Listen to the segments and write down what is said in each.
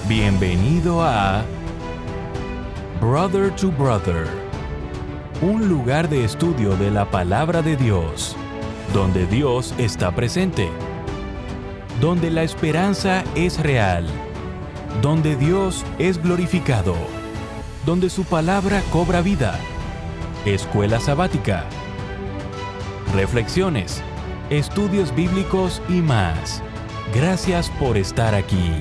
Bienvenido a Brother to Brother, un lugar de estudio de la palabra de Dios, donde Dios está presente, donde la esperanza es real, donde Dios es glorificado, donde su palabra cobra vida. Escuela sabática, reflexiones, estudios bíblicos y más. Gracias por estar aquí.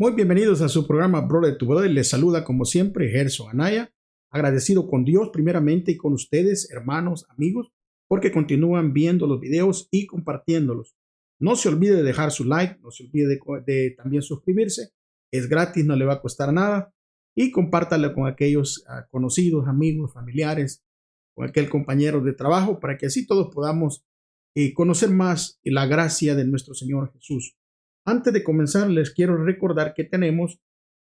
Muy bienvenidos a su programa Brother to Brother. Les saluda como siempre Gerson Anaya, agradecido con Dios primeramente y con ustedes, hermanos, amigos, porque continúan viendo los videos y compartiéndolos. No se olvide de dejar su like, no se olvide de también suscribirse. Es gratis, no le va a costar nada. Y compártalo con aquellos conocidos, amigos, familiares, con aquel compañero de trabajo, para que así todos podamos conocer más la gracia de nuestro Señor Jesús. Antes de comenzar, les quiero recordar que tenemos,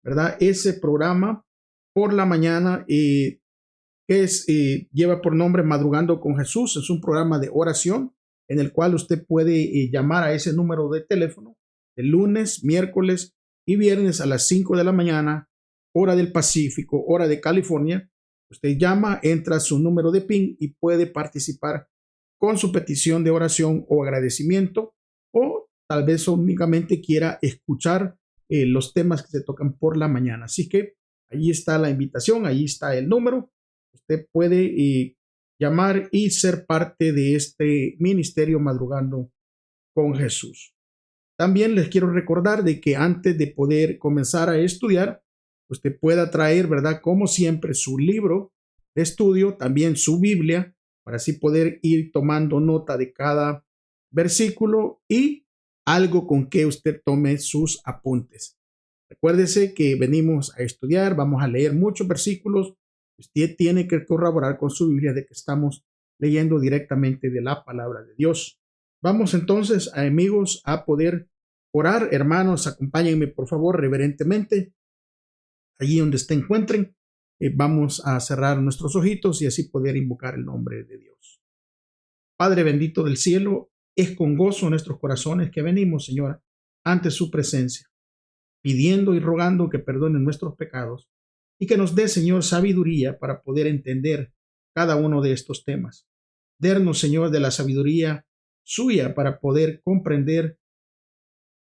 ¿verdad?, ese programa por la mañana que lleva por nombre Madrugando con Jesús. Es un programa de oración en el cual usted puede llamar a ese número de teléfono de lunes, miércoles y viernes a las 5 de la mañana, hora del Pacífico, hora de California. Usted llama, entra su número de PIN y puede participar con su petición de oración o agradecimiento, o tal vez únicamente quiera escuchar los temas que se tocan por la mañana. Así que ahí está la invitación, ahí está el número. Usted puede llamar y ser parte de este ministerio Madrugando con Jesús. También les quiero recordar de que antes de poder comenzar a estudiar, usted pueda traer, ¿verdad?, como siempre, su libro de estudio, también su Biblia, para así poder ir tomando nota de cada versículo y algo con que usted tome sus apuntes. Recuérdese que venimos a estudiar, vamos a leer muchos versículos. Usted tiene que corroborar con su Biblia de que estamos leyendo directamente de la palabra de Dios. Vamos entonces, amigos, a poder orar. Hermanos, acompáñenme por favor reverentemente. Allí donde se encuentren, vamos a cerrar nuestros ojitos y así poder invocar el nombre de Dios. Padre bendito del cielo, es con gozo en nuestros corazones que venimos, Señor, ante su presencia, pidiendo y rogando que perdone nuestros pecados y que nos dé, Señor, sabiduría para poder entender cada uno de estos temas. Dernos, Señor, de la sabiduría suya para poder comprender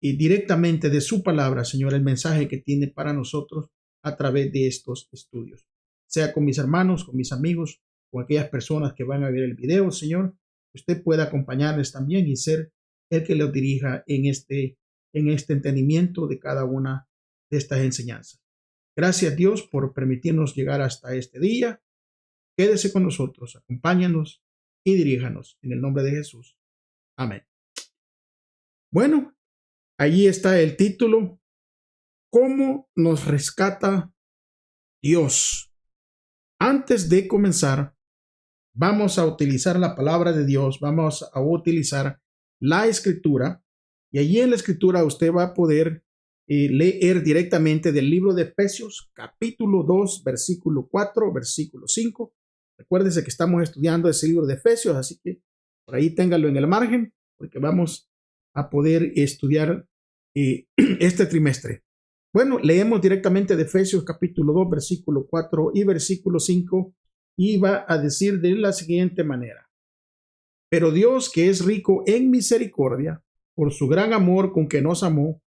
y directamente de su palabra, Señor, el mensaje que tiene para nosotros a través de estos estudios. Sea con mis hermanos, con mis amigos, con aquellas personas que van a ver el video, Señor, usted pueda acompañarles también y ser el que los dirija en este entendimiento de cada una de estas enseñanzas. Gracias, Dios, por permitirnos llegar hasta este día. Quédese con nosotros, acompáñanos y diríjanos en el nombre de Jesús. Amén. Bueno, allí está el título: ¿Cómo nos rescata Dios? Antes de comenzar, vamos a utilizar la palabra de Dios, vamos a utilizar la escritura, y allí en la escritura usted va a poder leer directamente del libro de Efesios, capítulo 2, versículo 4, versículo 5. Recuérdese que estamos estudiando ese libro de Efesios, así que por ahí téngalo en el margen, porque vamos a poder estudiar este trimestre. Bueno, leemos directamente de Efesios capítulo 2, versículo 4 y versículo 5, y va a decir de la siguiente manera: pero Dios, que es rico en misericordia, por su gran amor con que nos amó,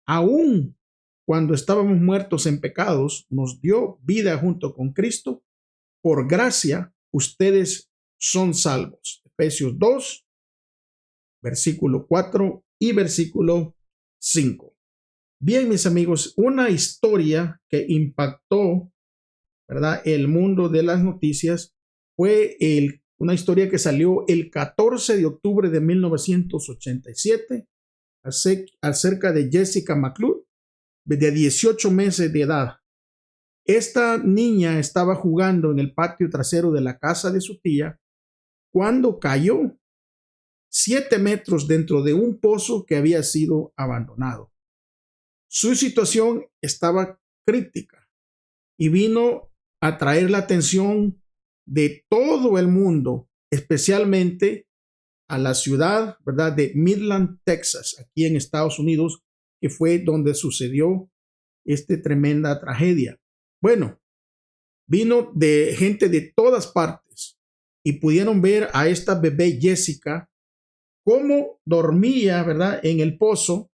aun cuando estábamos muertos en pecados, nos dio vida junto con Cristo. Por gracia, ustedes son salvos. Efesios 2, versículo 4 y versículo 5. Bien, mis amigos, una historia que impactó, ¿verdad?, el mundo de las noticias fue una historia que salió el 14 de octubre de 1987 acerca de Jessica McClure, de 18 meses de edad. Esta niña estaba jugando en el patio trasero de la casa de su tía cuando cayó 7 metros dentro de un pozo que había sido abandonado. Su situación estaba crítica y vino atraer la atención de todo el mundo, especialmente a la ciudad, ¿verdad?, de Midland, Texas, aquí en Estados Unidos, que fue donde sucedió esta tremenda tragedia. Bueno, vino de gente de todas partes y pudieron ver a esta bebé Jessica cómo dormía, ¿verdad?, en el pozo,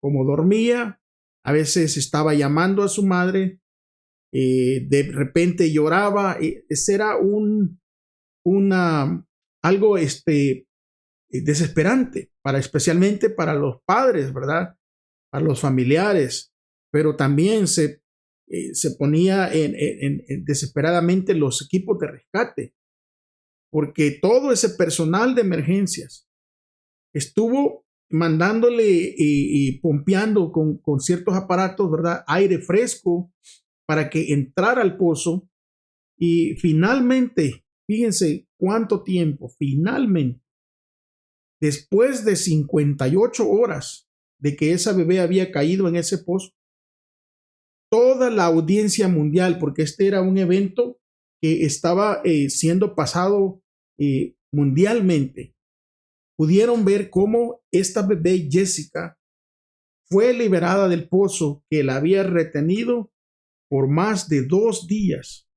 cómo dormía. A veces estaba llamando a su madre, de repente lloraba. Ese era algo desesperante, especialmente para los padres, ¿verdad?, para los familiares, pero también se ponía desesperadamente los equipos de rescate, porque todo ese personal de emergencias estuvo mandándole y pompeando con ciertos aparatos, ¿verdad?, aire fresco para que entrara al pozo. Y finalmente, fíjense cuánto tiempo, finalmente, después de 58 horas de que esa bebé había caído en ese pozo, toda la audiencia mundial, porque este era un evento que estaba siendo pasado mundialmente, pudieron ver cómo esta bebé Jessica fue liberada del pozo que la había retenido por más de 2 días.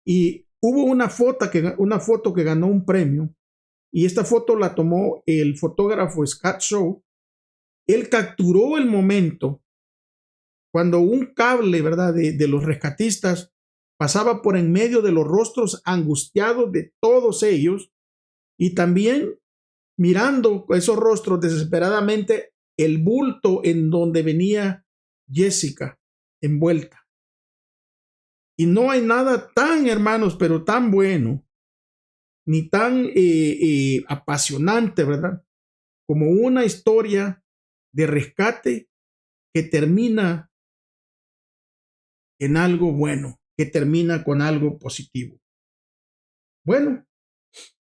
Y hubo una foto que ganó un premio, y esta foto la tomó el fotógrafo Scott Shaw. Él capturó el momento cuando un cable, ¿verdad?, de los rescatistas pasaba por en medio de los rostros angustiados de todos ellos, y también mirando esos rostros desesperadamente el bulto en donde venía Jessica envuelta. Y no hay nada tan, hermanos, pero tan bueno, ni tan apasionante, ¿verdad?, como una historia de rescate que termina en algo bueno, que termina con algo positivo. Bueno,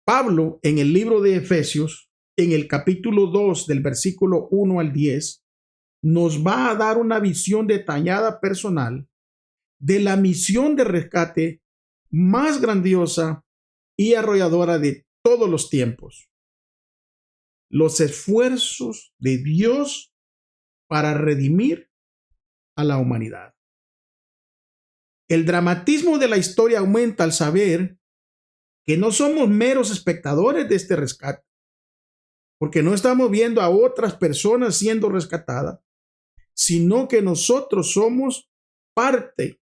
Pablo en el libro de Efesios, en el capítulo 2 del versículo 1 al 10, nos va a dar una visión detallada personal de la misión de rescate más grandiosa y arrolladora de todos los tiempos. Los esfuerzos de Dios para redimir a la humanidad. El dramatismo de la historia aumenta al saber que no somos meros espectadores de este rescate, porque no estamos viendo a otras personas siendo rescatadas, sino que nosotros somos parte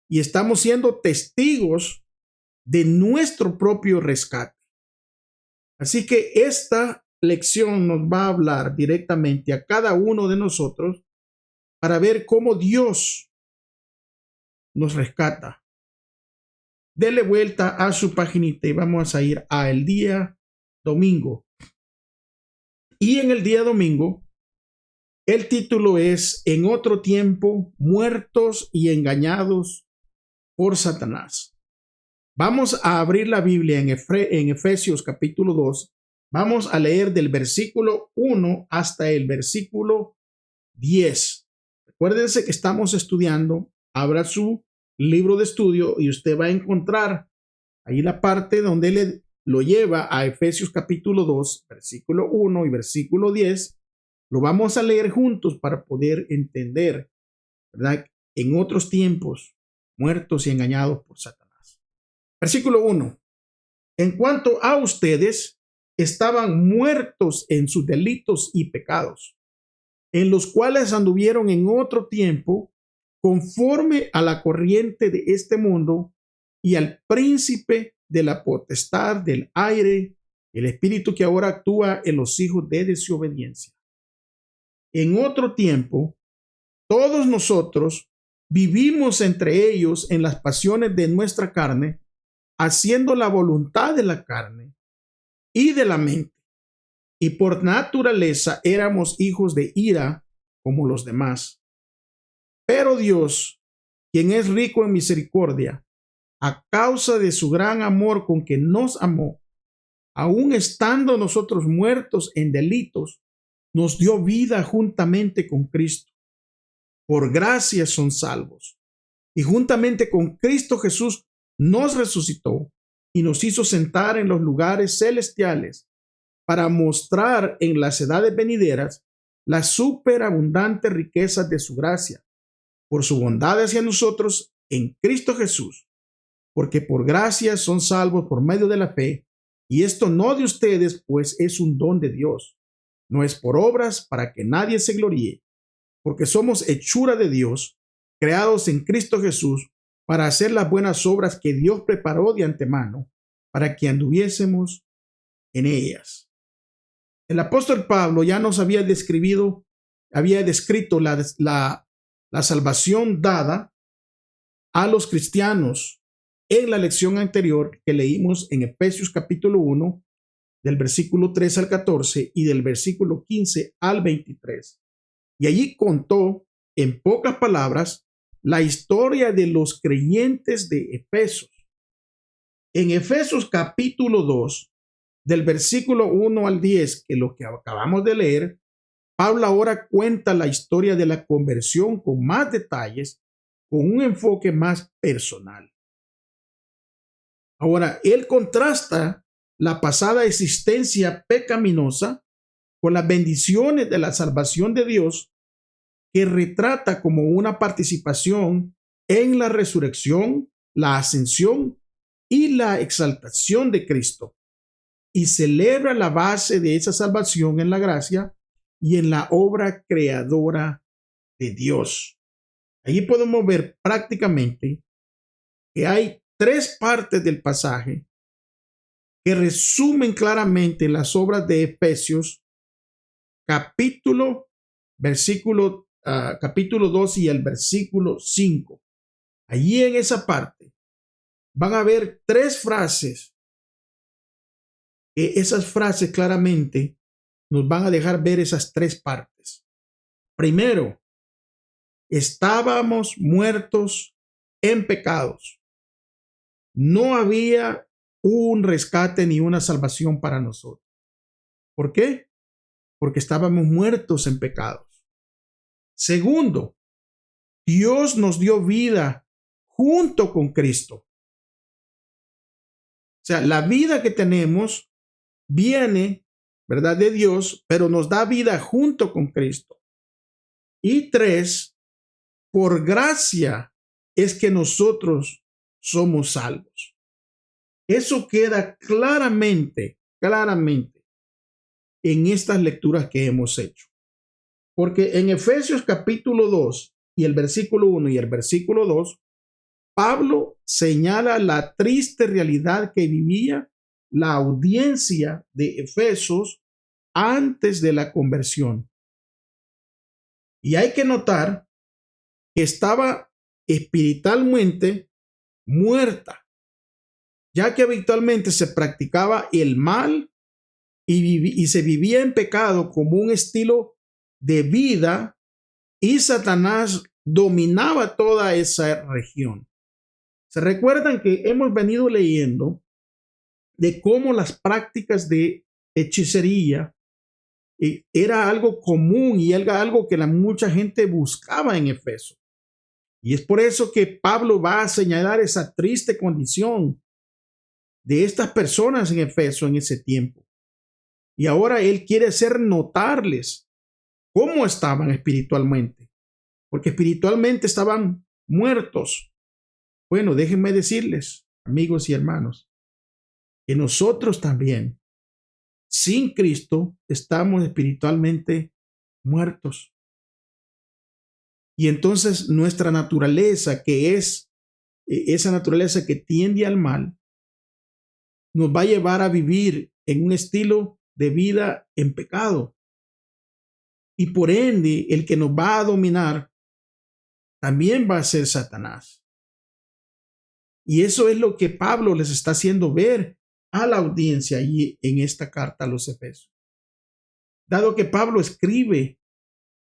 y estamos siendo testigos de nuestro propio rescate. Así que esta lección nos va a hablar directamente a cada uno de nosotros para ver cómo Dios nos rescata. Dele vuelta a su paginita y vamos a ir al día domingo. Y en el día domingo, el título es En otro tiempo, muertos y engañados por Satanás. Vamos a abrir la Biblia en Efesios capítulo 2. Vamos a leer del versículo 1 hasta el versículo 10. Recuérdense que estamos estudiando. Abra su libro de estudio y usted va a encontrar ahí la parte donde lo lleva a Efesios capítulo 2, versículo 1 y versículo 10. Lo vamos a leer juntos para poder entender, ¿verdad?, en otros tiempos, muertos y engañados por Satanás. Versículo 1. En cuanto a ustedes, estaban muertos en sus delitos y pecados, en los cuales anduvieron en otro tiempo, conforme a la corriente de este mundo y al príncipe de la potestad del aire, el espíritu que ahora actúa en los hijos de desobediencia. En otro tiempo, todos nosotros vivimos entre ellos en las pasiones de nuestra carne, haciendo la voluntad de la carne y de la mente, y por naturaleza éramos hijos de ira como los demás. Pero Dios, quien es rico en misericordia, a causa de su gran amor con que nos amó, aun estando nosotros muertos en delitos, nos dio vida juntamente con Cristo. Por gracia son salvos, y juntamente con Cristo Jesús nos resucitó y nos hizo sentar en los lugares celestiales para mostrar en las edades venideras las superabundantes riquezas de su gracia, por su bondad hacia nosotros en Cristo Jesús, porque por gracia son salvos por medio de la fe, y esto no de ustedes, pues es un don de Dios, no es por obras para que nadie se gloríe, porque somos hechura de Dios, creados en Cristo Jesús, para hacer las buenas obras que Dios preparó de antemano, para que anduviésemos en ellas. El apóstol Pablo ya nos había descrito la salvación dada a los cristianos en la lección anterior que leímos en Efesios capítulo 1, del versículo 3 al 14 y del versículo 15 al 23. Y allí contó en pocas palabras la historia de los creyentes de Efesos. En Efesios capítulo 2, del versículo 1 al 10, que lo que acabamos de leer, Pablo ahora cuenta la historia de la conversión con más detalles, con un enfoque más personal. Ahora, él contrasta la pasada existencia pecaminosa con las bendiciones de la salvación de Dios, que retrata como una participación en la resurrección, la ascensión y la exaltación de Cristo, y celebra la base de esa salvación en la gracia y en la obra creadora de Dios. Allí podemos ver prácticamente que hay tres partes del pasaje que resumen claramente las obras de Efesios, capítulo 2 y el versículo 5. Allí en esa parte van a ver tres frases. Esas frases claramente nos van a dejar ver esas tres partes. Primero, estábamos muertos en pecados. No había un rescate ni una salvación para nosotros. ¿Por qué? Porque estábamos muertos en pecados. Segundo, Dios nos dio vida junto con Cristo. O sea, la vida que tenemos viene, ¿verdad?, de Dios, pero nos da vida junto con Cristo. Y tres, por gracia es que nosotros somos salvos. Eso queda claramente en estas lecturas que hemos hecho. Porque en Efesios capítulo 2 y el versículo 1 y el versículo 2, Pablo señala la triste realidad que vivía la audiencia de Efesos antes de la conversión. Y hay que notar que estaba espiritualmente muerta, ya que habitualmente se practicaba el mal y se vivía en pecado como un estilo de vida, y Satanás dominaba toda esa región. Se recuerdan que hemos venido leyendo de cómo las prácticas de hechicería era algo común y era algo que mucha gente buscaba en Efeso. Y es por eso que Pablo va a señalar esa triste condición de estas personas en Efeso en ese tiempo. Y ahora él quiere hacer notarles cómo estaban espiritualmente, porque espiritualmente estaban muertos. Bueno, déjenme decirles, amigos y hermanos, que nosotros también, sin Cristo, estamos espiritualmente muertos. Y entonces nuestra naturaleza, que es esa naturaleza que tiende al mal, nos va a llevar a vivir en un estilo de vida en pecado. Y por ende, el que nos va a dominar también va a ser Satanás. Y eso es lo que Pablo les está haciendo ver a la audiencia allí en esta carta a los Efesios. Dado que Pablo escribe,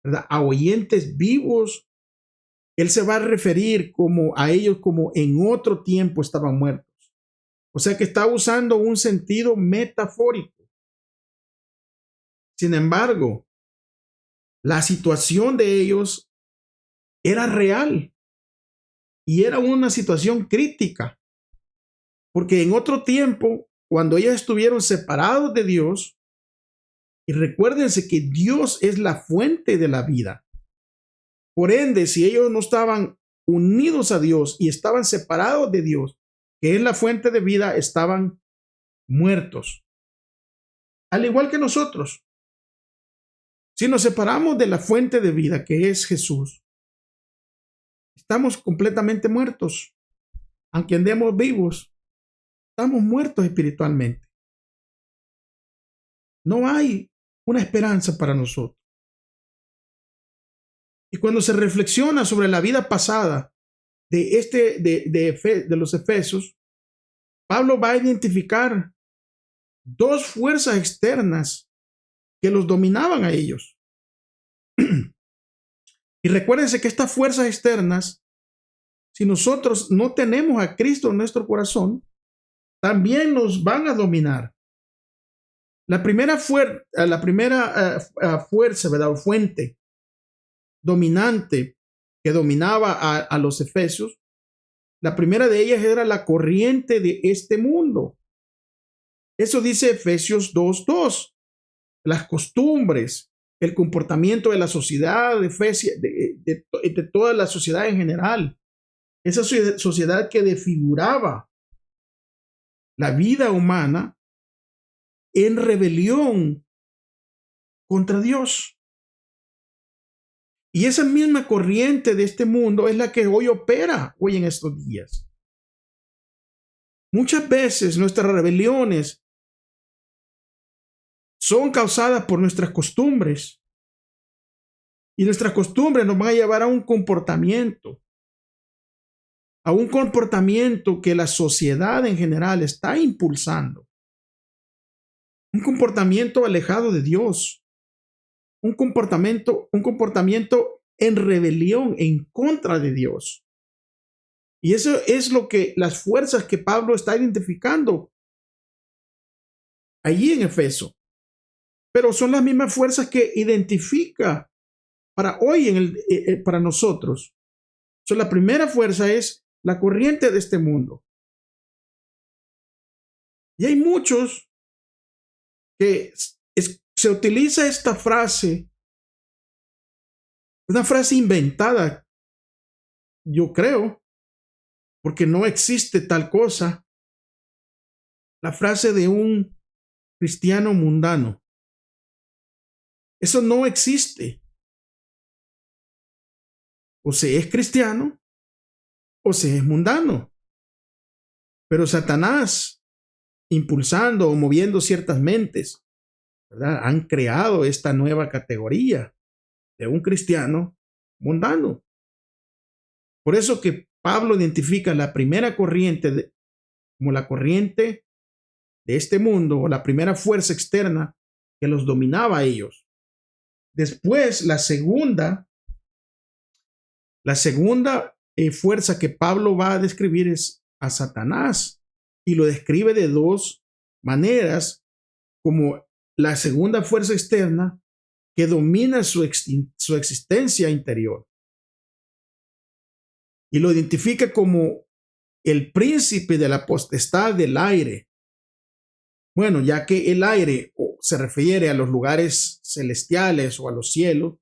¿verdad?, a oyentes vivos, él se va a referir a ellos como en otro tiempo estaban muertos. O sea que está usando un sentido metafórico. Sin embargo, la situación de ellos era real. Y era una situación crítica, porque en otro tiempo, cuando ellos estuvieron separados de Dios, y recuérdense que Dios es la fuente de la vida. Por ende, si ellos no estaban unidos a Dios y estaban separados de Dios, que es la fuente de vida, estaban muertos. Al igual que nosotros. Si nos separamos de la fuente de vida, que es Jesús, estamos completamente muertos. Aunque andemos vivos, estamos muertos espiritualmente. No hay una esperanza para nosotros. Y cuando se reflexiona sobre la vida pasada de los Efesios, Pablo va a identificar dos fuerzas externas que los dominaban a ellos. Y recuérdense que estas fuerzas externas, si nosotros no tenemos a Cristo en nuestro corazón, también nos van a dominar. La primera fuerza, ¿verdad? O fuente dominante que dominaba a los efesios, la primera de ellas era la corriente de este mundo. Eso dice Efesios 2:2. Las costumbres, el comportamiento de la sociedad de toda la sociedad en general. Esa sociedad que desfiguraba la vida humana en rebelión contra Dios. Y esa misma corriente de este mundo es la que hoy opera hoy en estos días. Muchas veces nuestras rebeliones son causadas por nuestras costumbres. Y nuestras costumbres nos van a llevar a un comportamiento que la sociedad en general está impulsando. Un comportamiento alejado de Dios. Un comportamiento en rebelión, en contra de Dios. Y eso es lo que las fuerzas que Pablo está identificando allí en Efeso. Pero son las mismas fuerzas que identifica para hoy, para nosotros. La primera fuerza es la corriente de este mundo. Y hay muchos que se utiliza esta frase, una frase inventada, yo creo, porque no existe tal cosa. La frase de un cristiano mundano. Eso no existe. O se es cristiano o se es mundano. Pero Satanás, impulsando o moviendo ciertas mentes, ¿verdad?, han creado esta nueva categoría de un cristiano mundano. Por eso que Pablo identifica la primera corriente como la corriente de este mundo, o la primera fuerza externa que los dominaba a ellos. Después, la segunda fuerza que Pablo va a describir es a Satanás, y lo describe de dos maneras, como la segunda fuerza externa que domina su existencia interior. Y lo identifica como el príncipe de la potestad del aire. Bueno, ya que el aire se refiere a los lugares celestiales o a los cielos,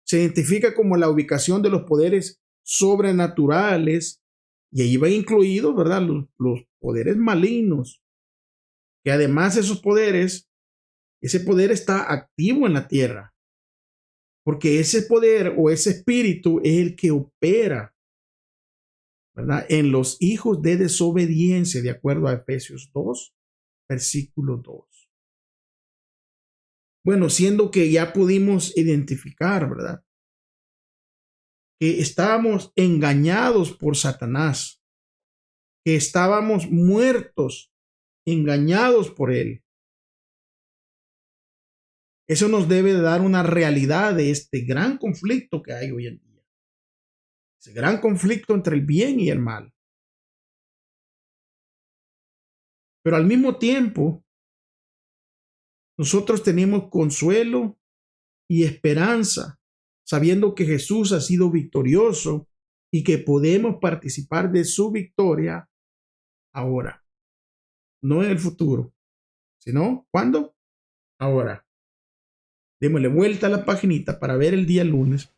se identifica como la ubicación de los poderes sobrenaturales, y ahí va incluido, ¿verdad?, los poderes malignos, que además ese poder está activo en la tierra, porque ese poder o ese espíritu es el que opera, ¿verdad?, en los hijos de desobediencia, de acuerdo a Efesios 2, versículo 2. Bueno, siendo que ya pudimos identificar, ¿verdad?, que estábamos engañados por Satanás, que estábamos muertos, engañados por él. Eso nos debe dar una realidad de este gran conflicto que hay hoy en día. Ese gran conflicto entre el bien y el mal. Pero al mismo tiempo, nosotros tenemos consuelo y esperanza, sabiendo que Jesús ha sido victorioso y que podemos participar de su victoria ahora, no en el futuro, sino ¿cuándo? Ahora. Démosle vuelta a la paginita para ver el día lunes.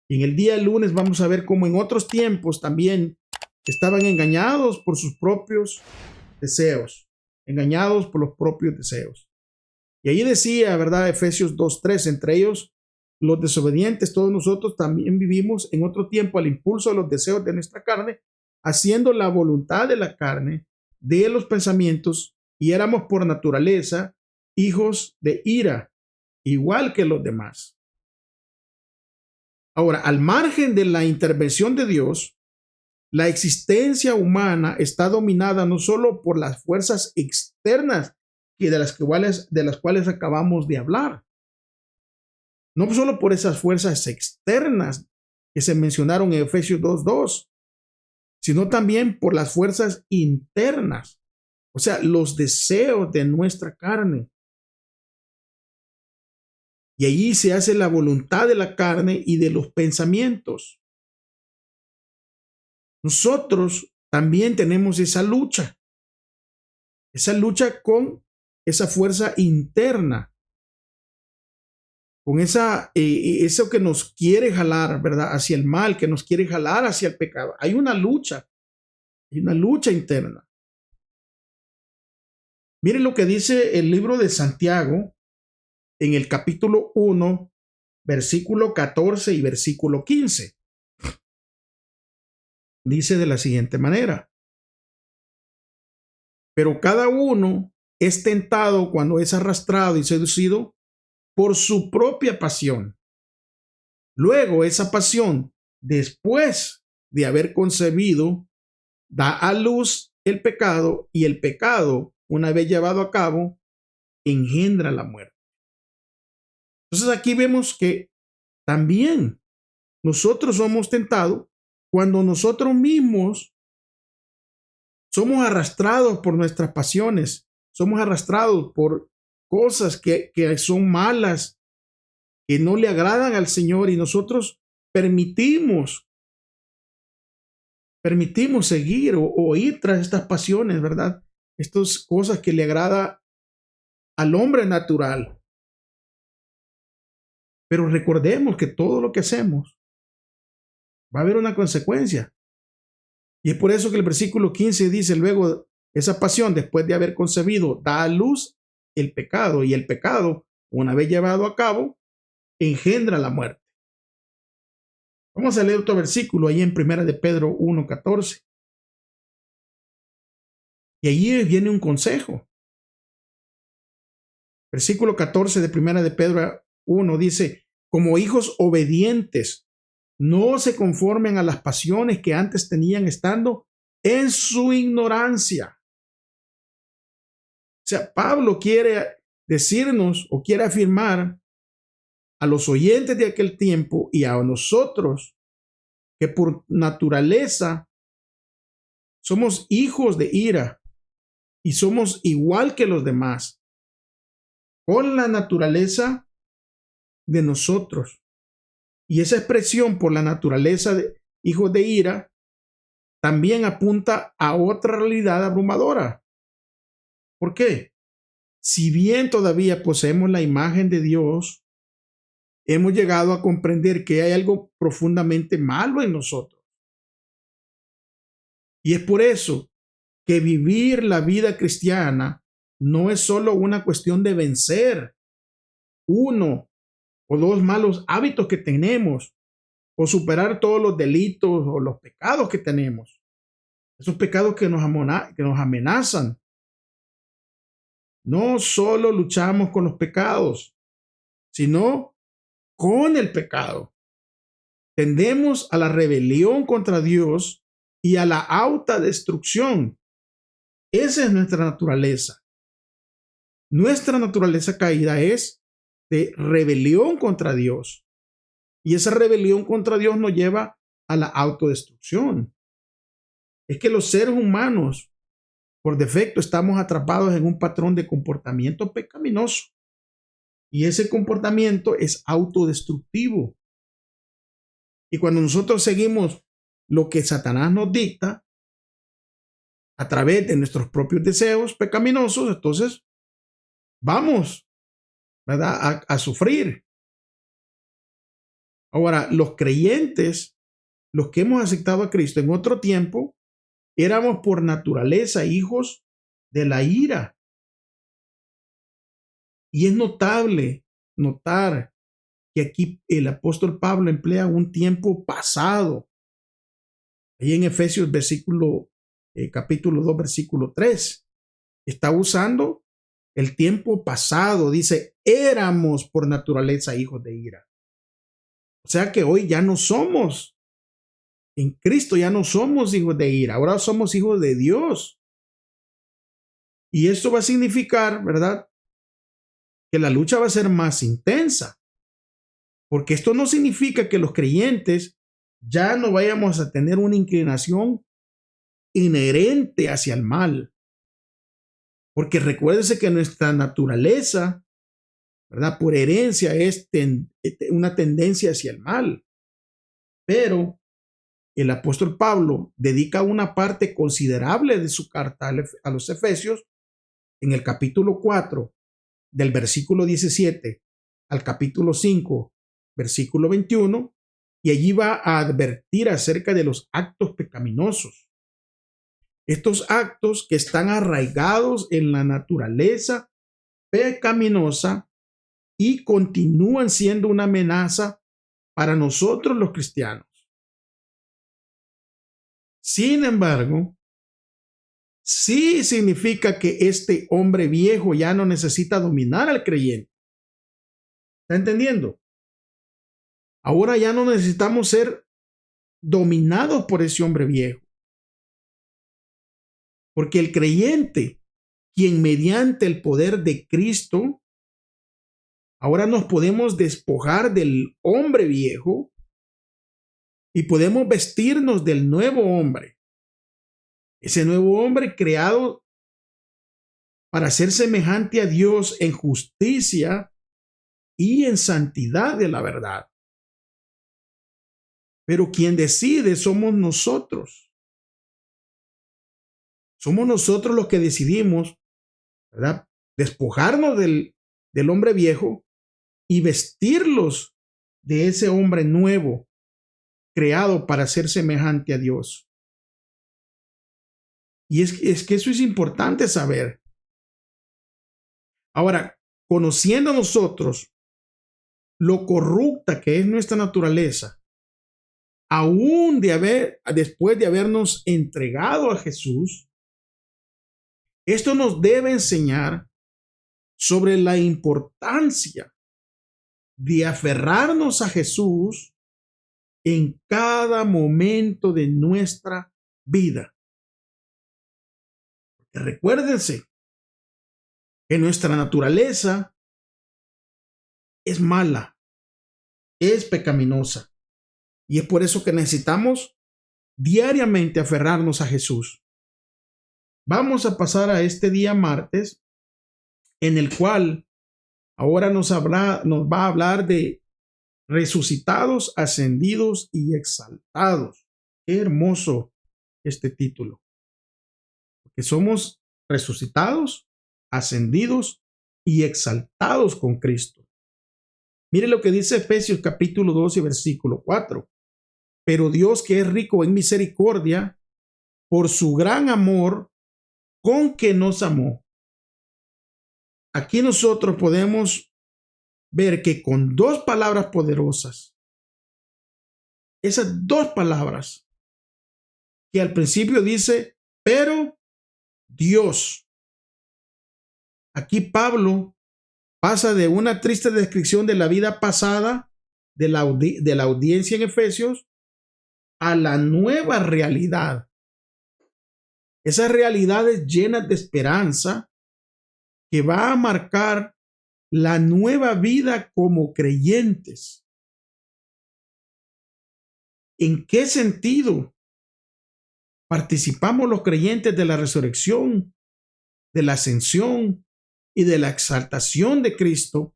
Y en el día lunes vamos a ver cómo en otros tiempos también estaban engañados por sus propios deseos. Engañados por los propios deseos. Y ahí decía, ¿verdad? Efesios 2:3, entre ellos los desobedientes, todos nosotros también vivimos en otro tiempo al impulso de los deseos de nuestra carne, haciendo la voluntad de la carne, de los pensamientos, y éramos por naturaleza hijos de ira, igual que los demás. Ahora, al margen de la intervención de Dios, la existencia humana está dominada no solo por las fuerzas externas de las cuales acabamos de hablar, no solo por esas fuerzas externas que se mencionaron en Efesios 2:2, sino también por las fuerzas internas, o sea, los deseos de nuestra carne. Y allí se hace la voluntad de la carne y de los pensamientos. Nosotros también tenemos esa lucha con esa fuerza interna, con eso que nos quiere jalar, ¿verdad? Hacia el mal, que nos quiere jalar hacia el pecado. Hay una lucha interna. Miren lo que dice el libro de Santiago en el capítulo 1, versículo 14 y versículo 15. Dice de la siguiente manera: pero cada uno es tentado cuando es arrastrado y seducido por su propia pasión. Luego esa pasión, después de haber concebido, da a luz el pecado, y el pecado, una vez llevado a cabo, engendra la muerte. Entonces aquí vemos que también nosotros somos tentados cuando nosotros mismos somos arrastrados por nuestras pasiones, somos arrastrados por cosas que son malas, que no le agradan al Señor, y nosotros permitimos seguir o ir tras estas pasiones, ¿verdad? Estas cosas que le agrada al hombre natural. Pero recordemos que todo lo que hacemos va a haber una consecuencia. Y es por eso que el versículo 15 dice: luego esa pasión, después de haber concebido, da a luz el pecado, y el pecado, una vez llevado a cabo, engendra la muerte. Vamos a leer otro versículo ahí en 1 de Pedro 1:14. Y allí viene un consejo. Versículo 14 de 1 de Pedro 1 dice: como hijos obedientes, no se conformen a las pasiones que antes tenían estando en su ignorancia. O sea, Pablo quiere decirnos o quiere afirmar a los oyentes de aquel tiempo y a nosotros que por naturaleza somos hijos de ira y somos igual que los demás, con la naturaleza de nosotros. Y esa expresión por la naturaleza de hijos de ira también apunta a otra realidad abrumadora. ¿Por qué? Si bien todavía poseemos la imagen de Dios, hemos llegado a comprender que hay algo profundamente malo en nosotros. Y es por eso que vivir la vida cristiana no es solo una cuestión de vencer uno o dos malos hábitos que tenemos, o superar todos los delitos o los pecados que tenemos, esos pecados que nos amenazan. No solo luchamos con los pecados, sino con el pecado. Tendemos a la rebelión contra Dios y a la autodestrucción. Esa es nuestra naturaleza. Nuestra naturaleza caída es de rebelión contra Dios. Y esa rebelión contra Dios nos lleva a la autodestrucción. Es que los seres humanos, por defecto, estamos atrapados en un patrón de comportamiento pecaminoso. Y ese comportamiento es autodestructivo. Y cuando nosotros seguimos lo que Satanás nos dicta a través de nuestros propios deseos pecaminosos, entonces vamos, ¿verdad?, a sufrir. Ahora, los creyentes, los que hemos aceptado a Cristo en otro tiempo, éramos por naturaleza hijos de la ira. Y es notable notar que aquí el apóstol Pablo emplea un tiempo pasado. Ahí en Efesios capítulo 2, versículo 3, está usando el tiempo pasado. Dice, éramos por naturaleza hijos de ira. O sea que hoy ya no somos, en Cristo ya no somos hijos de ira, ahora somos hijos de Dios. Y esto va a significar, ¿verdad?, que la lucha va a ser más intensa. Porque esto no significa que los creyentes ya no vayamos a tener una inclinación inherente hacia el mal. Porque recuérdese que nuestra naturaleza, ¿verdad?, por herencia es una tendencia hacia el mal. Pero el apóstol Pablo dedica una parte considerable de su carta a los Efesios en el capítulo 4, del versículo 17 al capítulo 5, versículo 21, y allí va a advertir acerca de los actos pecaminosos. Estos actos que están arraigados en la naturaleza pecaminosa y continúan siendo una amenaza para nosotros los cristianos. Sin embargo, sí significa que este hombre viejo ya no necesita dominar al creyente. ¿Está entendiendo? Ahora ya no necesitamos ser dominados por ese hombre viejo. Porque el creyente, quien mediante el poder de Cristo, ahora nos podemos despojar del hombre viejo y podemos vestirnos del nuevo hombre. Ese nuevo hombre creado para ser semejante a Dios en justicia y en santidad de la verdad. Pero quien decide somos nosotros. Somos nosotros los que decidimos, ¿verdad?, despojarnos del hombre viejo y vestirlos de ese hombre nuevo, creado para ser semejante a Dios. Y es que eso es importante saber. Ahora, conociendo nosotros lo corrupta que es nuestra naturaleza, aún después de habernos entregado a Jesús, esto nos debe enseñar sobre la importancia de aferrarnos a Jesús en cada momento de nuestra vida. Recuérdense que nuestra naturaleza es mala, es pecaminosa, y es por eso que necesitamos diariamente aferrarnos a Jesús. Vamos a pasar a este día martes, en el cual ahora nos va a hablar de resucitados, ascendidos y exaltados. Qué hermoso este título. Porque somos resucitados, ascendidos y exaltados con Cristo. Mire lo que dice Efesios capítulo 2 y versículo 4. Pero Dios, que es rico en misericordia, por su gran amor con que nos amó. Aquí nosotros podemos ver que con dos palabras poderosas, esas dos palabras que al principio dice, pero Dios. Aquí Pablo pasa de una triste descripción de la vida pasada de la audiencia en Efesios a la nueva realidad. Esas realidades llenas de esperanza que va a marcar la nueva vida como creyentes. ¿En qué sentido participamos los creyentes de la resurrección, de la ascensión y de la exaltación de Cristo?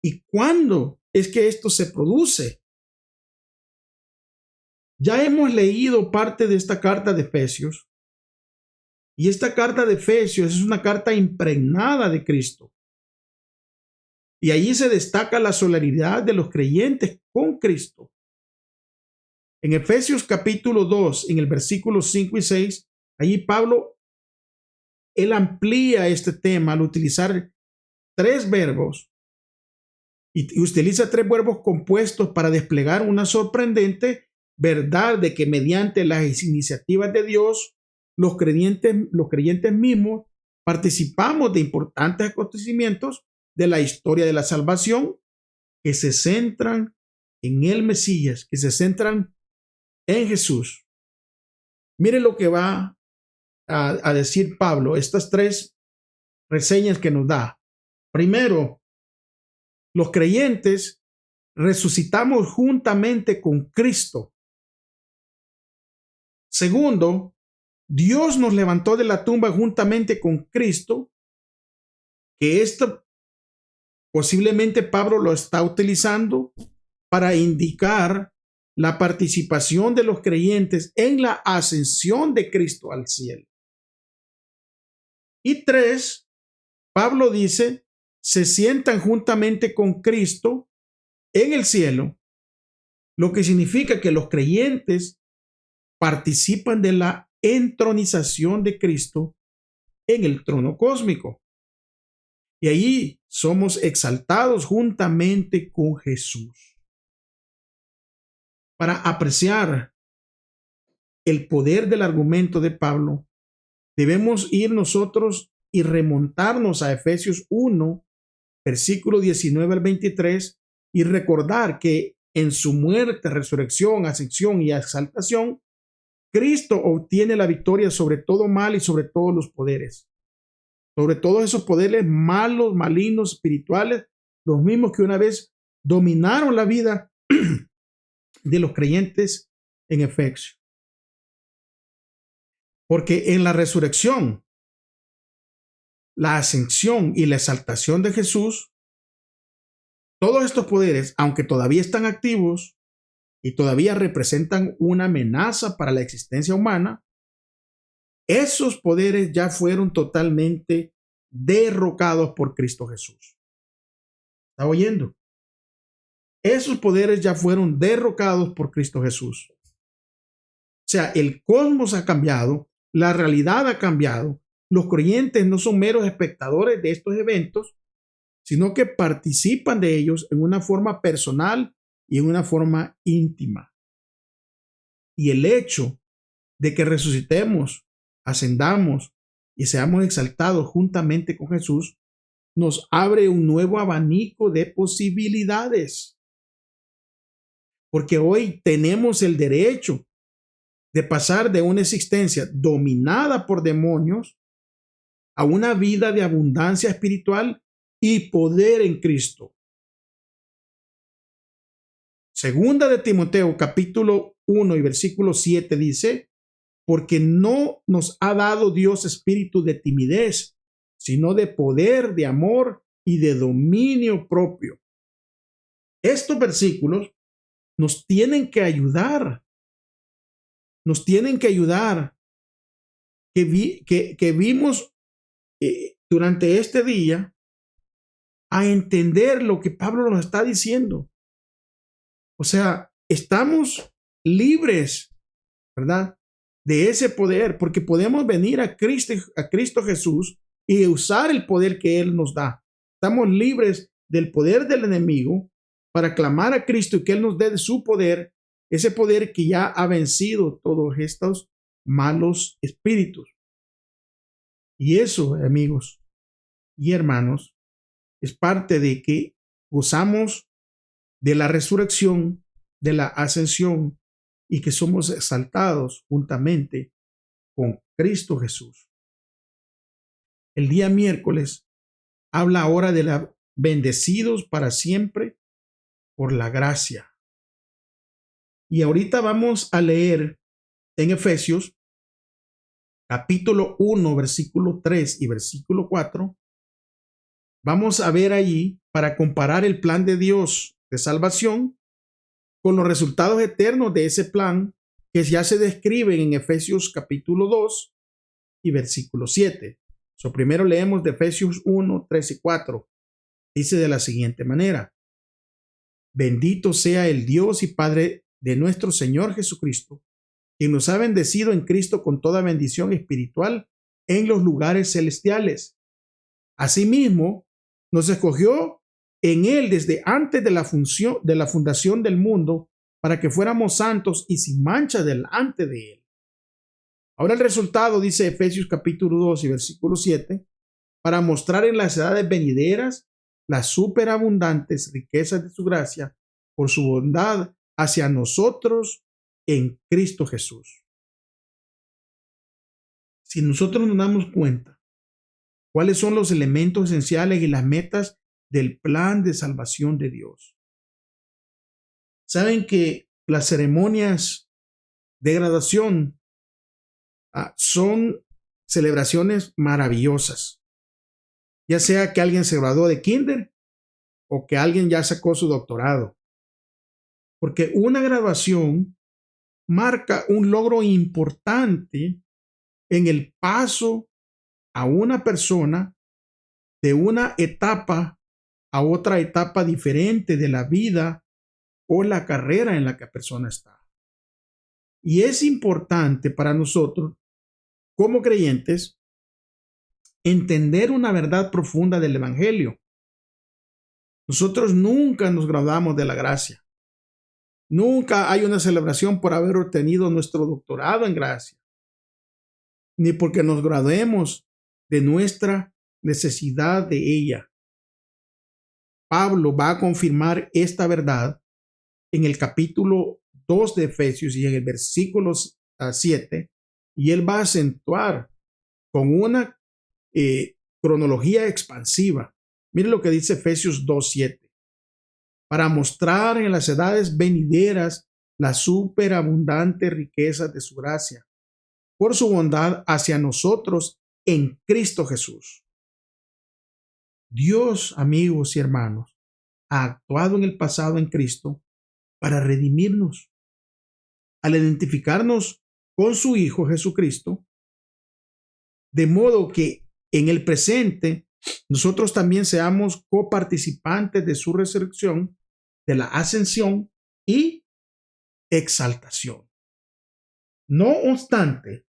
¿Y cuándo es que esto se produce? Ya hemos leído parte de esta carta de Efesios, y esta carta de Efesios es una carta impregnada de Cristo. Y allí se destaca la solidaridad de los creyentes con Cristo. En Efesios capítulo 2, en el versículo 5 y 6, allí Pablo, él amplía este tema al utilizar tres verbos y utiliza tres verbos compuestos para desplegar una sorprendente verdad de que mediante las iniciativas de Dios, los creyentes mismos participamos de importantes acontecimientos de la historia de la salvación que se centran en el Mesías, que se centran en Jesús. Miren lo que va a decir Pablo, estas tres reseñas que nos da. Primero, los creyentes resucitamos juntamente con Cristo. Segundo, Dios nos levantó de la tumba juntamente con Cristo, que esto posiblemente Pablo lo está utilizando para indicar la participación de los creyentes en la ascensión de Cristo al cielo. Y tres, Pablo dice, se sientan juntamente con Cristo en el cielo, lo que significa que los creyentes participan de la entronización de Cristo en el trono cósmico. Y allí somos exaltados juntamente con Jesús. Para apreciar el poder del argumento de Pablo, debemos ir nosotros y remontarnos a Efesios 1, versículo 19 al 23, y recordar que en su muerte, resurrección, ascensión y exaltación, Cristo obtiene la victoria sobre todo mal y sobre todos los poderes. Sobre todos esos poderes malos, malignos, espirituales, los mismos que una vez dominaron la vida de los creyentes en Efesios. Porque en la resurrección, la ascensión y la exaltación de Jesús, todos estos poderes, aunque todavía están activos y todavía representan una amenaza para la existencia humana, esos poderes ya fueron totalmente derrocados por Cristo Jesús. ¿Está oyendo? Esos poderes ya fueron derrocados por Cristo Jesús. O sea, el cosmos ha cambiado, la realidad ha cambiado. Los creyentes no son meros espectadores de estos eventos, sino que participan de ellos en una forma personal y en una forma íntima. Y el hecho de que resucitemos, ascendamos y seamos exaltados juntamente con Jesús, nos abre un nuevo abanico de posibilidades. Porque hoy tenemos el derecho de pasar de una existencia dominada por demonios a una vida de abundancia espiritual y poder en Cristo. Segunda de Timoteo, capítulo 1 y versículo 7 dice, porque no nos ha dado Dios espíritu de timidez, sino de poder, de amor y de dominio propio. Estos versículos nos tienen que ayudar. Nos tienen que ayudar. Que vimos durante este día a entender lo que Pablo nos está diciendo. O sea, estamos libres, ¿verdad? De ese poder, porque podemos venir a Cristo Jesús y usar el poder que Él nos da. Estamos libres del poder del enemigo para clamar a Cristo y que Él nos dé de su poder, ese poder que ya ha vencido todos estos malos espíritus. Y eso, amigos y hermanos, es parte de que gozamos de la resurrección, de la ascensión y que somos exaltados juntamente con Cristo Jesús. El día miércoles habla ahora de la bendecidos para siempre por la gracia. Y ahorita vamos a leer en Efesios capítulo 1, versículo 3 y versículo 4. Vamos a ver allí para comparar el plan de Dios de salvación con los resultados eternos de ese plan que ya se describen en Efesios capítulo 2 y versículo 7. Primero leemos de Efesios 1, 3 y 4. Dice de la siguiente manera: bendito sea el Dios y Padre de nuestro Señor Jesucristo, quien nos ha bendecido en Cristo con toda bendición espiritual en los lugares celestiales. Asimismo, nos escogió en Él desde antes de la fundación del mundo para que fuéramos santos y sin mancha delante de Él. Ahora el resultado, dice Efesios capítulo 2 y versículo 7, para mostrar en las edades venideras las superabundantes riquezas de su gracia por su bondad hacia nosotros en Cristo Jesús. Si nosotros nos damos cuenta cuáles son los elementos esenciales y las metas del plan de salvación de Dios, saben que las ceremonias de graduación son celebraciones maravillosas, ya sea que alguien se graduó de kinder o que alguien ya sacó su doctorado, porque una graduación marca un logro importante en el paso a una persona de una etapa a otra etapa diferente de la vida o la carrera en la que la persona está. Y es importante para nosotros, como creyentes, entender una verdad profunda del Evangelio. Nosotros nunca nos graduamos de la gracia. Nunca hay una celebración por haber obtenido nuestro doctorado en gracia, ni porque nos graduemos de nuestra necesidad de ella. Pablo va a confirmar esta verdad en el capítulo 2 de Efesios y en el versículo 7, y él va a acentuar con una cronología expansiva. Mire lo que dice Efesios 2:7. Para mostrar en las edades venideras la superabundante riqueza de su gracia, por su bondad hacia nosotros en Cristo Jesús. Dios, amigos y hermanos, ha actuado en el pasado en Cristo para redimirnos. Al identificarnos con su Hijo Jesucristo, de modo que en el presente nosotros también seamos coparticipantes de su resurrección, de la ascensión y exaltación. No obstante,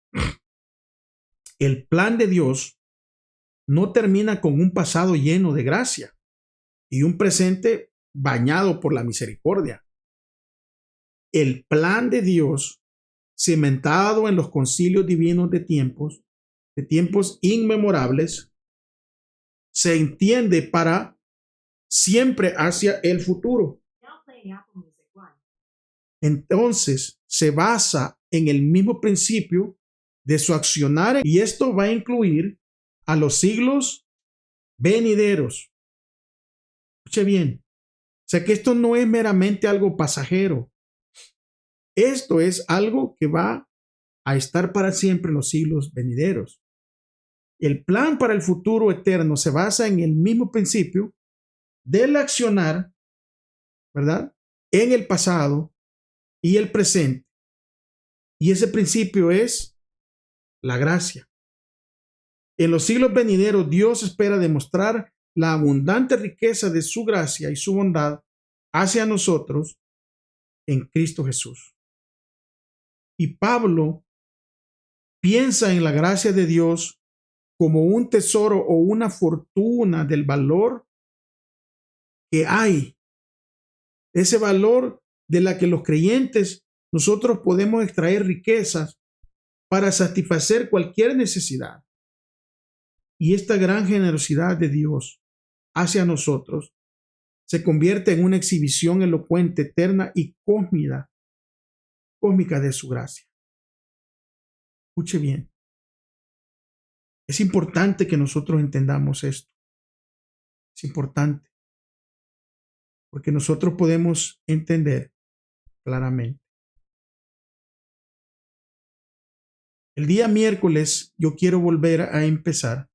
el plan de Dios no termina con un pasado lleno de gracia y un presente bañado por la misericordia. El plan de Dios, cimentado en los concilios divinos de tiempos inmemorables, se entiende para siempre hacia el futuro. Entonces, se basa en el mismo principio de su accionar, y esto va a incluir a los siglos venideros. Escuche bien. O sea que esto no es meramente algo pasajero. Esto es algo que va a estar para siempre en los siglos venideros. El plan para el futuro eterno se basa en el mismo principio del accionar, ¿verdad?, en el pasado y el presente. Y ese principio es la gracia. En los siglos venideros, Dios espera demostrar la abundante riqueza de su gracia y su bondad hacia nosotros en Cristo Jesús. Y Pablo piensa en la gracia de Dios como un tesoro o una fortuna del valor que hay. Ese valor de la que los creyentes nosotros podemos extraer riquezas para satisfacer cualquier necesidad. Y esta gran generosidad de Dios hacia nosotros se convierte en una exhibición elocuente, eterna y cósmica de su gracia. Escuche bien. Es importante que nosotros entendamos esto. Es importante, porque nosotros podemos entender claramente. El día miércoles yo quiero volver a empezar,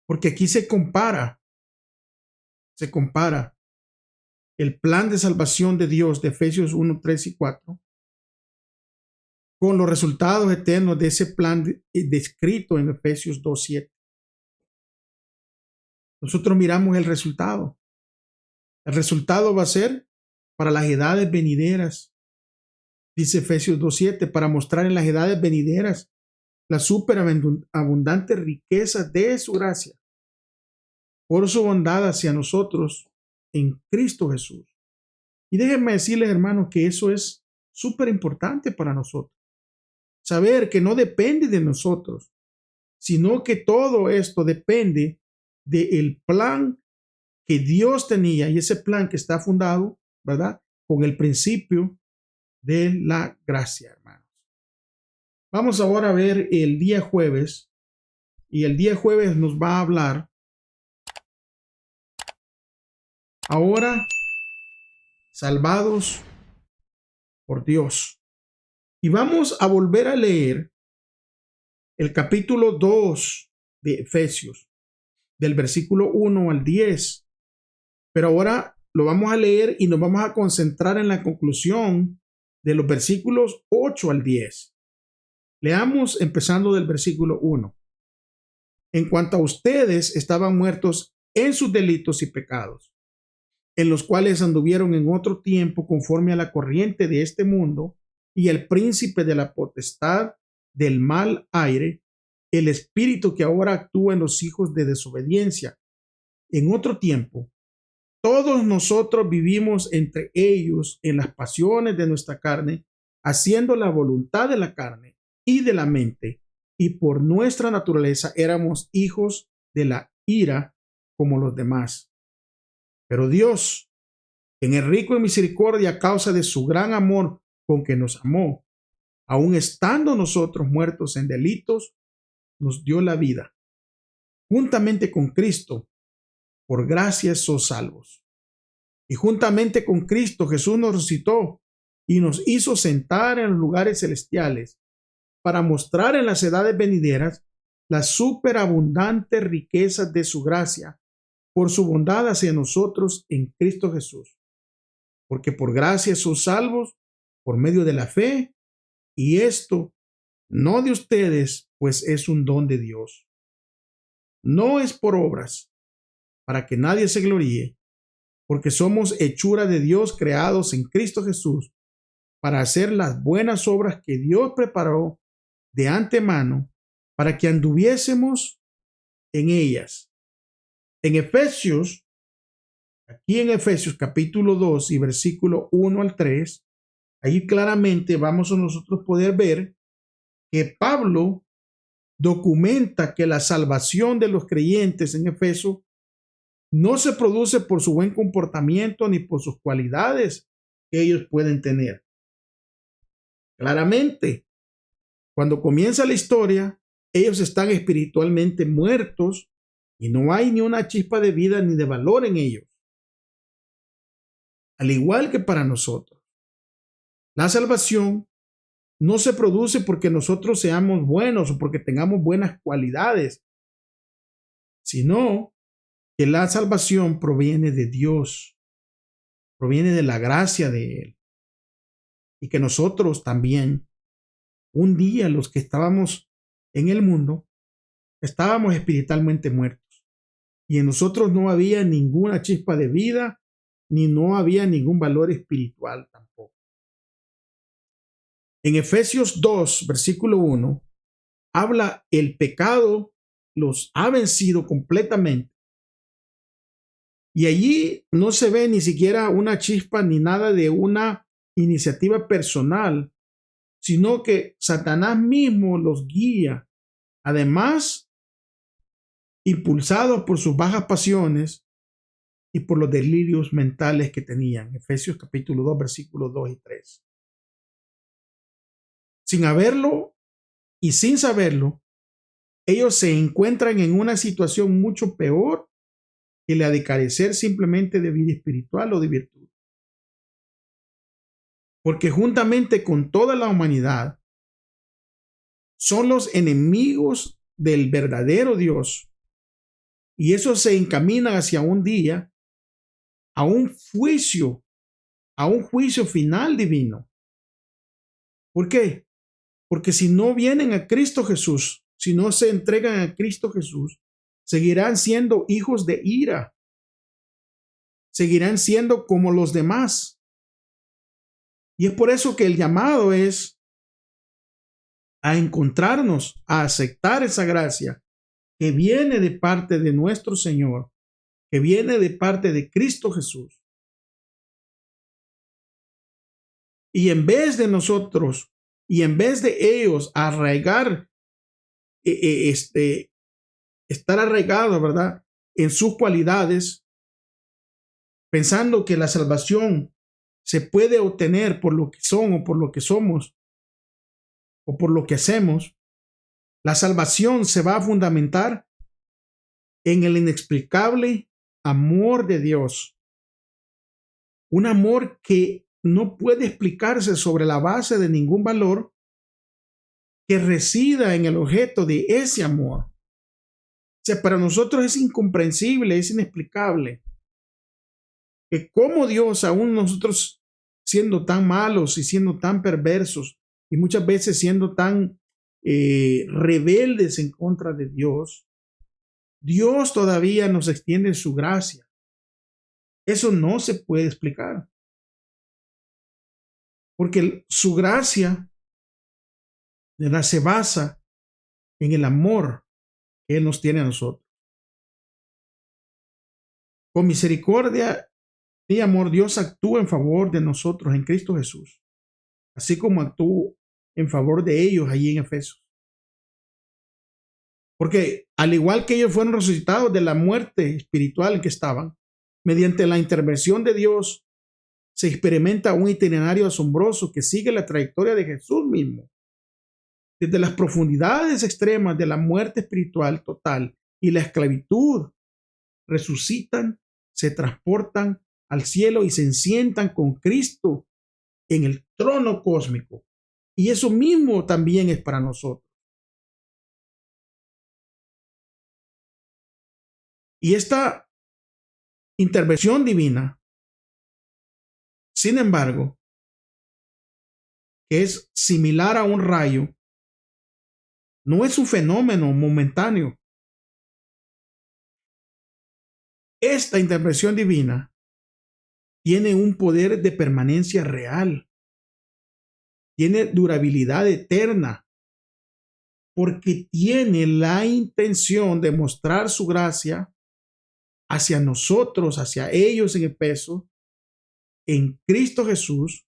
porque aquí se compara el plan de salvación de Dios de Efesios 1, 3 y 4 con los resultados eternos de ese plan descrito en Efesios 2:7. Nosotros miramos el resultado. El resultado va a ser para las edades venideras, dice Efesios 2:7, para mostrar en las edades venideras la superabundante riqueza de su gracia por su bondad hacia nosotros en Cristo Jesús. Y déjenme decirles, hermanos, que eso es súper importante para nosotros. Saber que no depende de nosotros, sino que todo esto depende del plan que Dios tenía, y ese plan que está fundado, ¿verdad?, con el principio de la gracia, hermanos. Vamos ahora a ver el día jueves, y el día jueves nos va a hablar ahora salvados por Dios. Y vamos a volver a leer el capítulo 2 de Efesios, del versículo 1 al 10. Pero ahora lo vamos a leer y nos vamos a concentrar en la conclusión de los versículos 8 al 10. Leamos empezando del versículo 1. En cuanto a ustedes, estaban muertos en sus delitos y pecados, en los cuales anduvieron en otro tiempo conforme a la corriente de este mundo y el príncipe de la potestad del mal aire, el espíritu que ahora actúa en los hijos de desobediencia. En otro tiempo, todos nosotros vivimos entre ellos en las pasiones de nuestra carne, haciendo la voluntad de la carne y de la mente, y por nuestra naturaleza éramos hijos de la ira como los demás. Pero Dios, en el rico en misericordia a causa de su gran amor con que nos amó, aun estando nosotros muertos en delitos, nos dio la vida. Juntamente con Cristo, por gracia sois salvos. Y juntamente con Cristo Jesús nos resucitó y nos hizo sentar en los lugares celestiales para mostrar en las edades venideras las superabundantes riquezas de su gracia por su bondad hacia nosotros en Cristo Jesús. Porque por gracia sois salvos por medio de la fe, y esto no de ustedes, pues es un don de Dios. No es por obras, para que nadie se gloríe, porque somos hechura de Dios creados en Cristo Jesús para hacer las buenas obras que Dios preparó de antemano para que anduviésemos en ellas. En Efesios, aquí en Efesios capítulo 2 y versículo 1 al 3, ahí claramente vamos a nosotros poder ver que Pablo documenta que la salvación de los creyentes en Efeso no se produce por su buen comportamiento ni por sus cualidades que ellos pueden tener. Claramente, cuando comienza la historia, ellos están espiritualmente muertos y no hay ni una chispa de vida ni de valor en ellos. Al igual que para nosotros, la salvación no se produce porque nosotros seamos buenos o porque tengamos buenas cualidades, sino que la salvación proviene de Dios, proviene de la gracia de Él. Y que nosotros también, un día los que estábamos en el mundo, estábamos espiritualmente muertos. Y en nosotros no había ninguna chispa de vida, ni no había ningún valor espiritual tampoco. En Efesios 2, versículo 1, habla el pecado los ha vencido completamente. Y allí no se ve ni siquiera una chispa ni nada de una iniciativa personal, sino que Satanás mismo los guía. Además, impulsados por sus bajas pasiones y por los delirios mentales que tenían. Efesios capítulo 2, versículos 2 y 3. Sin haberlo y sin saberlo, ellos se encuentran en una situación mucho peor que la de carecer simplemente de vida espiritual o de virtud. Porque juntamente con toda la humanidad, son los enemigos del verdadero Dios. Y eso se encamina hacia un día, a un juicio final divino. ¿Por qué? Porque si no vienen a Cristo Jesús, si no se entregan a Cristo Jesús, seguirán siendo hijos de ira. Seguirán siendo como los demás. Y es por eso que el llamado es a encontrarnos, a aceptar esa gracia que viene de parte de nuestro Señor, que viene de parte de Cristo Jesús. Y en vez de nosotros, y en vez de ellos arraigar, estar arraigados, ¿verdad?, en sus cualidades, pensando que la salvación se puede obtener por lo que son o por lo que somos o por lo que hacemos, la salvación se va a fundamentar en el inexplicable amor de Dios. Un amor que no puede explicarse sobre la base de ningún valor que resida en el objeto de ese amor. O sea, para nosotros es incomprensible, es inexplicable que cómo Dios, aún nosotros siendo tan malos y siendo tan perversos y muchas veces siendo tan rebeldes en contra de Dios, Dios todavía nos extiende su gracia. Eso no se puede explicar. Porque su gracia, ¿verdad?, se basa en el amor que Él nos tiene a nosotros. Con misericordia y amor, Dios actúa en favor de nosotros en Cristo Jesús, así como actuó en favor de ellos allí en Efesios. Porque al igual que ellos fueron resucitados de la muerte espiritual en que estaban, mediante la intervención de Dios, se experimenta un itinerario asombroso que sigue la trayectoria de Jesús mismo. Desde las profundidades extremas de la muerte espiritual total y la esclavitud, resucitan, se transportan al cielo y se sientan con Cristo en el trono cósmico. Y eso mismo también es para nosotros. Y esta intervención divina, sin embargo, que es similar a un rayo, no es un fenómeno momentáneo. Esta intervención divina tiene un poder de permanencia real, tiene durabilidad eterna, porque tiene la intención de mostrar su gracia hacia nosotros, hacia ellos en Efesios, en Cristo Jesús,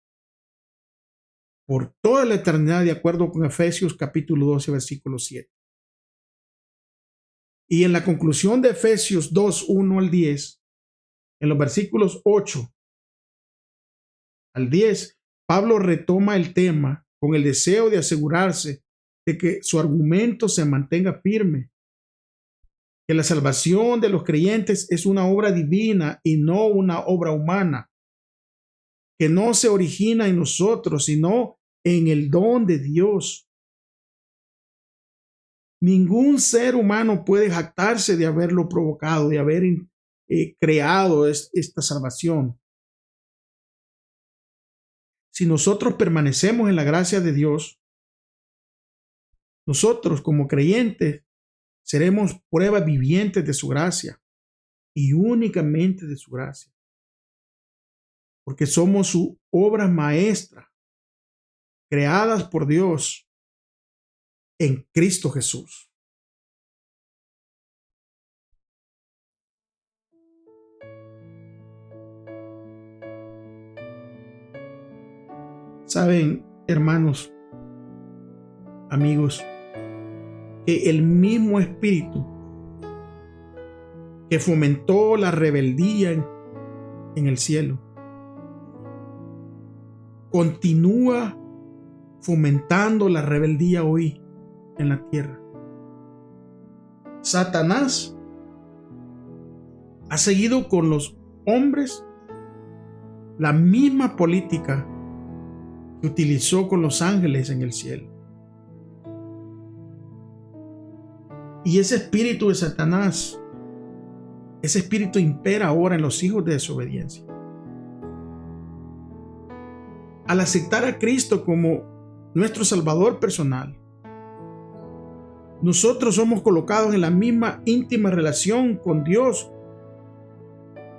por toda la eternidad, de acuerdo con Efesios capítulo 12, versículo 7. Y en la conclusión de Efesios 2, 1 al 10, en los versículos 8 al 10, Pablo retoma el tema con el deseo de asegurarse de que su argumento se mantenga firme, que la salvación de los creyentes es una obra divina y no una obra humana, que no se origina en nosotros, sino en el don de Dios. Ningún ser humano puede jactarse de haberlo provocado, de haber creado esta salvación. Si nosotros permanecemos en la gracia de Dios, nosotros como creyentes seremos pruebas vivientes de su gracia y únicamente de su gracia, porque somos su obra maestra, creadas por Dios en Cristo Jesús. Saben, hermanos, amigos, que el mismo espíritu que fomentó la rebeldía en el cielo continúa fomentando la rebeldía hoy en la tierra. Satanás ha seguido con los hombres la misma política que utilizó con los ángeles en el cielo. Y ese espíritu de Satanás, ese espíritu impera ahora en los hijos de desobediencia. Al aceptar a Cristo como nuestro Salvador personal. Nosotros somos colocados en la misma íntima relación con Dios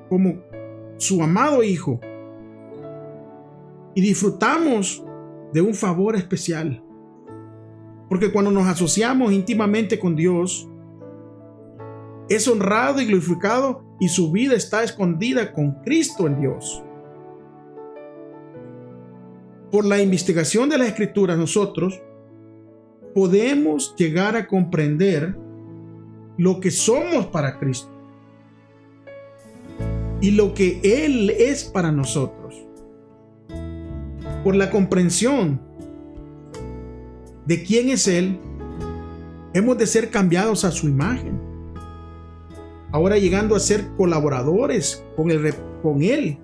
como su amado Hijo y disfrutamos de un favor especial, porque cuando nos asociamos íntimamente con Dios, es honrado y glorificado y su vida está escondida con Cristo en Dios. Por la investigación de las Escrituras, nosotros podemos llegar a comprender lo que somos para Cristo y lo que Él es para nosotros. Por la comprensión de quién es Él, hemos de ser cambiados a su imagen. Ahora llegando a ser colaboradores con Él,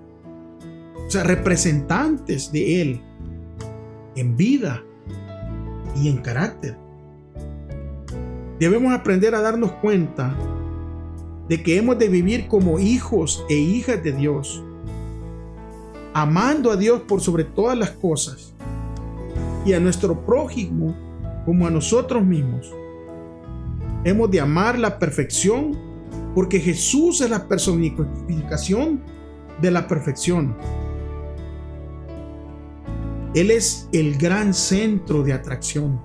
o sea, representantes de Él en vida y en carácter. Debemos aprender a darnos cuenta de que hemos de vivir como hijos e hijas de Dios, amando a Dios por sobre todas las cosas y a nuestro prójimo como a nosotros mismos. Hemos de amar la perfección porque Jesús es la personificación de la perfección. Él es el gran centro de atracción.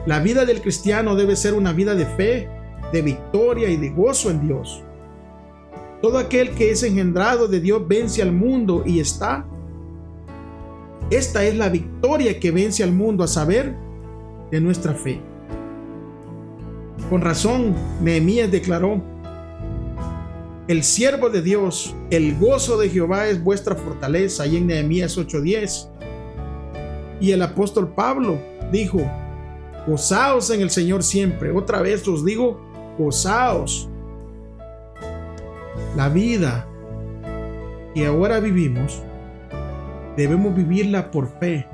La vida del cristiano debe ser una vida de fe, de victoria y de gozo en Dios. Todo aquel que es engendrado de Dios vence al mundo y esta es la victoria que vence al mundo, a saber, de nuestra fe. Con razón, Nehemías declaró: el siervo de Dios, el gozo de Jehová es vuestra fortaleza, y en Nehemías 8:10. Y el apóstol Pablo dijo: gozaos en el Señor siempre. Otra vez os digo, gozaos. La vida que ahora vivimos, debemos vivirla por fe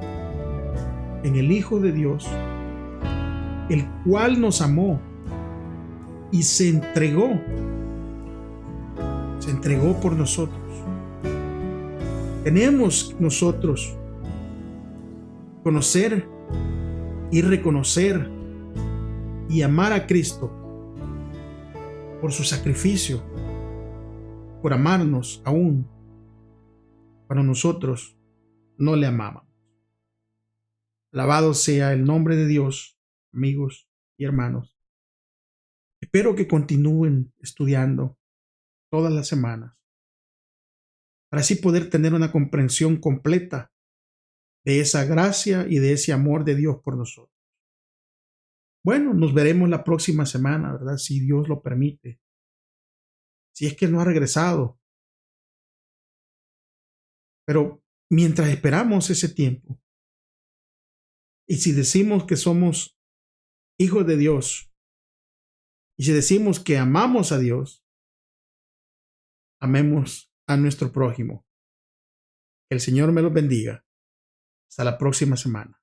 en el Hijo de Dios, el cual nos amó y se entregó por nosotros. Tenemos nosotros conocer y reconocer y amar a Cristo por su sacrificio, por amarnos aún cuando nosotros no le amábamos. Alabado sea el nombre de Dios, amigos y hermanos. Espero que continúen estudiando todas las semanas para así poder tener una comprensión completa de esa gracia y de ese amor de Dios por nosotros. Bueno, nos veremos la próxima semana, ¿verdad? Si Dios lo permite. Si es que no ha regresado. Pero mientras esperamos ese tiempo, y si decimos que somos hijos de Dios, y si decimos que amamos a Dios, amemos a nuestro prójimo. Que el Señor me los bendiga. Hasta la próxima semana.